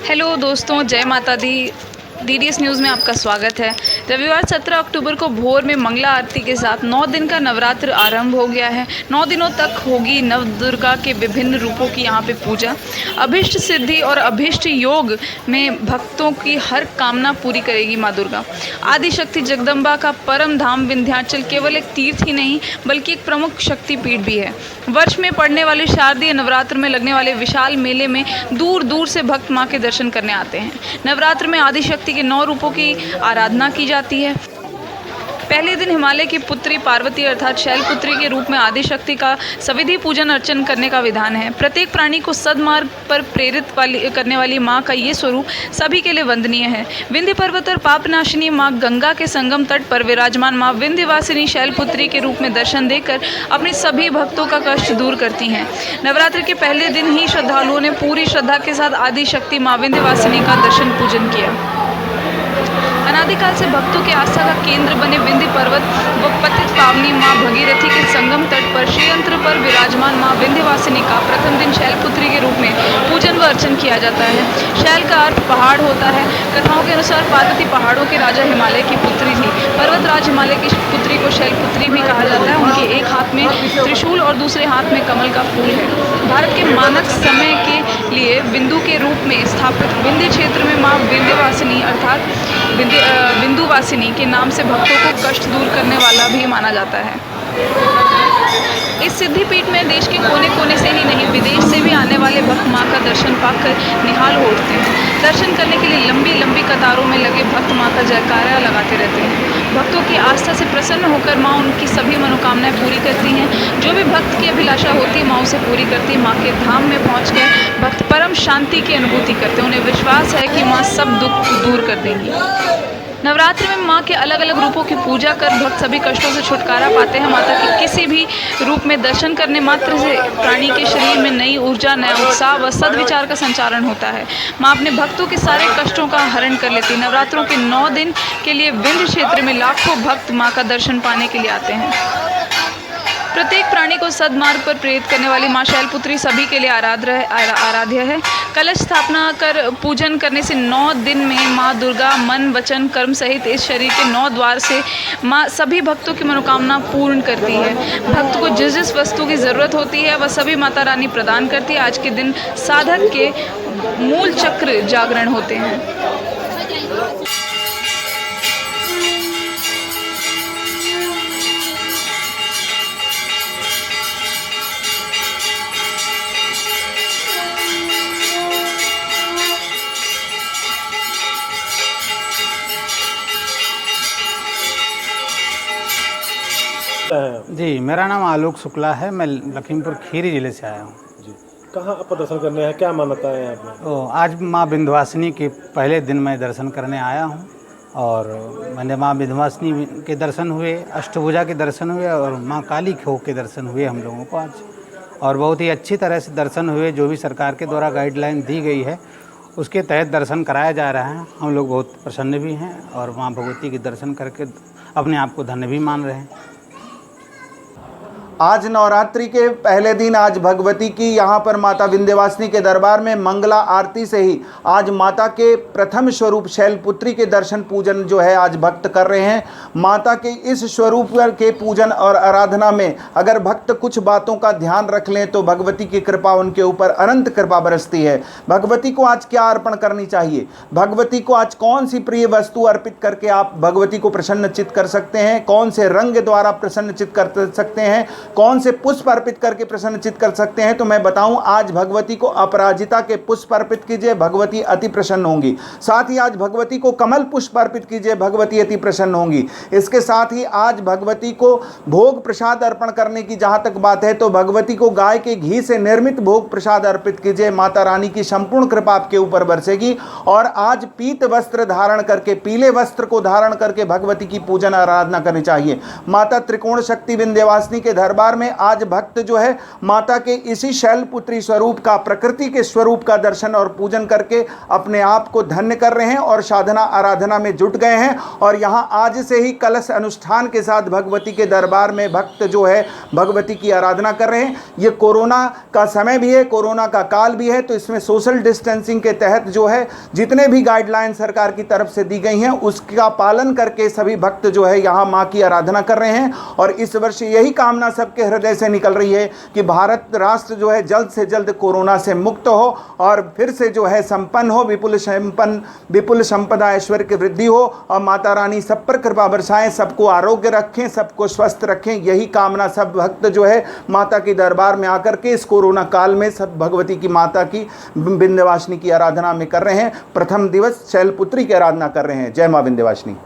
Hello दोस्तों, जय माता दी। डीडीएस न्यूज़ में आपका स्वागत है। रविवार 17 अक्टूबर को भोर में मंगला आरती के साथ 9 दिन का नवरात्र आरंभ हो गया है। 9 दिनों तक होगी नव दुर्गा के विभिन्न रूपों की यहाँ पे पूजा। अभिष्ट सिद्धि और अभिष्ट योग में भक्तों की हर कामना पूरी करेगी माँ दुर्गा। आदिशक्ति जगदम्बा का परम धाम विंध्याचल केवल एक तीर्थ ही नहीं बल्कि एक प्रमुख शक्तिपीठ भी है। वर्ष में पड़ने वाले शारदीय नवरात्र में लगने वाले विशाल मेले में दूर दूर से भक्त माँ के दर्शन करने आते हैं। नवरात्र में आदिशक्ति के 9 रूपों की आराधना की जाती है। पहले दिन हिमालय की पुत्री पार्वती अर्थात शैलपुत्री के रूप में आदिशक्ति का सविधि पूजन अर्चन करने का विधान है। प्रत्येक प्राणी को सद्मार्ग पर प्रेरित करने वाली माँ का ये स्वरूप सभी के लिए वंदनीय है। विंध्य पर्वत और पापनाशिनी माँ गंगा के संगम तट पर विराजमान माँ विंध्यवासिनी शैलपुत्री के रूप में दर्शन देकर अपने सभी भक्तों का कष्ट दूर करती हैं। नवरात्र के पहले दिन ही श्रद्धालुओं ने पूरी श्रद्धा के साथ आदिशक्ति माँ विंध्यवासिनी का दर्शन पूजन किया। अनादिकाल से भक्तों के आस्था का केंद्र बने विंध्य पर्वत व पतित पावनी माँ भगीरथी के संगम तट पर श्रीयंत्र पर विराजमान माँ विंध्यवासिनी का प्रथम दिन शैलपुत्री के रूप में पूजन व अर्चन किया जाता है। शैल का अर्थ पहाड़ होता है। कथाओं के अनुसार पार्वती पहाड़ों के राजा हिमालय की पुत्री थी। पर्वतराज हिमालय की पुत्री को शैलपुत्री भी कहा जाता है। उनके एक हाथ में त्रिशूल और दूसरे हाथ में कमल का फूल है। भारत के मानक समय के लिए बिंदु के रूप में स्थापित विंध्य क्षेत्र में माँ विंध्यवासिनी अर्थात विंध्यवासिनी के नाम से भक्तों को कष्ट दूर करने वाला भी माना जाता है। इस सिद्धिपीठ में देश के कोने कोने से ही नहीं विदेश से भी आने वाले भक्त माँ का दर्शन पाकर निहाल हो उठते हैं। दर्शन करने के लिए लंबी लंबी कतारों में लगे भक्त माँ का जयकारा लगाते रहते हैं। भक्तों की आस्था से प्रसन्न होकर माँ उनकी सभी मनोकामनाएं पूरी करती हैं। जो भी भक्त की अभिलाषा होती है माँ उसे पूरी करती है। माँ के धाम में पहुँचकर भक्त परम शांति की अनुभूति करते हैं। उन्हें विश्वास है कि माँ सब दुख दूर कर देंगी। नवरात्र में माँ के अलग अलग रूपों की पूजा कर भक्त सभी कष्टों से छुटकारा पाते हैं। माता के किसी भी रूप में दर्शन करने मात्र से प्राणी के शरीर में नई ऊर्जा, नया उत्साह व सद्विचार का संचारण होता है। माँ अपने भक्तों के सारे कष्टों का हरण कर लेती है। नवरात्रों के 9 दिन के लिए विंध्य क्षेत्र में लाखों भक्त माँ का दर्शन पाने के लिए आते हैं। प्रत्येक प्राणी को सद्मार्ग पर प्रेरित करने वाली माँ शैलपुत्री सभी के लिए आराध्य है। कलश स्थापना कर पूजन करने से 9 दिन में माँ दुर्गा मन वचन कर्म सहित इस शरीर के 9 द्वार से माँ सभी भक्तों की मनोकामना पूर्ण करती है। भक्त को जिस जिस वस्तु की ज़रूरत होती है वह सभी माता रानी प्रदान करती है। आज के दिन साधक के मूल चक्र जागरण होते हैं। जी, मेरा नाम आलोक शुक्ला है। मैं लखीमपुर खीरी ज़िले से आया हूँ। जी, कहाँ आपको दर्शन करने हैं, क्या मान्यता है यहाँ पे? तो आज माँ विंध्यवासिनी के पहले दिन मैं दर्शन करने आया हूँ और मैंने माँ विंध्यवासिनी के दर्शन हुए, अष्टभुजा के दर्शन हुए और माँ काली खो के दर्शन हुए हम लोगों को आज। और बहुत ही अच्छी तरह से दर्शन हुए। जो भी सरकार के द्वारा गाइडलाइन दी गई है उसके तहत दर्शन कराया जा रहा है। हम लोग बहुत प्रसन्न भी हैं और माँ भगवती के दर्शन करके अपने आप को धन्य भी मान रहे हैं। आज नवरात्रि के पहले दिन आज भगवती की यहाँ पर माता विंध्यवासिनी के दरबार में मंगला आरती से ही आज माता के प्रथम स्वरूप शैलपुत्री के दर्शन पूजन जो है आज भक्त कर रहे हैं। माता के इस स्वरूप के पूजन और आराधना में अगर भक्त कुछ बातों का ध्यान रख लें तो भगवती की कृपा उनके ऊपर अनंत कृपा बरसती है। भगवती को आज क्या अर्पण करनी चाहिए, भगवती को आज कौन सी प्रिय वस्तु अर्पित करके आप भगवती को प्रसन्नचित कर सकते हैं, कौन से रंग द्वारा प्रसन्नचित कर सकते हैं, कौन से पुष्प अर्पित करके प्रसन्नचित कर सकते हैं। तो मैं बताऊं, आज भगवती को अपराजिता के पुष्प अर्पित कीजिए, भगवती अति प्रसन्न होंगी। साथ ही आज भगवती को कमल पुष्प अर्पित कीजिए, भगवती अति प्रसन्न होंगी। इसके साथ ही आज भगवती को भोग प्रसाद अर्पण करने की जहां तक बात है तो भगवती को गाय के घी से निर्मित भोग प्रसाद अर्पित कीजिए। माता रानी की संपूर्ण कृपा आपके ऊपर बरसेगी। और आज पीत वस्त्र धारण करके, पीले वस्त्र को धारण करके भगवती की पूजन आराधना करनी चाहिए। माता त्रिकोण शक्ति विंध्यवासिनी के दरबार दरबार में आज भक्त जो है माता के इसी शैलपुत्री स्वरूप का, प्रकृति के स्वरूप का दर्शन और पूजन करके अपने आप को धन्य कर रहे हैं और साधना आराधना में जुट गए हैं। और यहाँ आज से ही कलश अनुष्ठान के साथ भगवती के दरबार में भक्त जो है भगवती की आराधना कर रहे हैं। ये कोरोना का समय भी है, कोरोना का काल भी है, तो इसमें सोशल डिस्टेंसिंग के तहत जो है जितने भी गाइडलाइन सरकार की तरफ से दी गई हैं उसका पालन करके सभी भक्त जो है यहाँ माँ की आराधना कर रहे हैं। और इस वर्ष यही कामना सबके हृदय से निकल रही है कि भारत राष्ट्र जो है जल्द से जल्द कोरोना से मुक्त हो और फिर से जो है संपन्न हो, विपुल संपदा ऐश्वर्य की वृद्धि हो और माता रानी सब पर कृपा बरसाएं, सबको आरोग्य रखें, सबको स्वस्थ रखें। यही कामना सब भक्त जो है माता के दरबार में आकर के इस कोरोना काल में सब भगवती की माता की विंध्यवासिनी की आराधना में कर रहे हैं। प्रथम दिवस शैलपुत्री की आराधना कर रहे हैं। जय मां विंध्यवासिनी।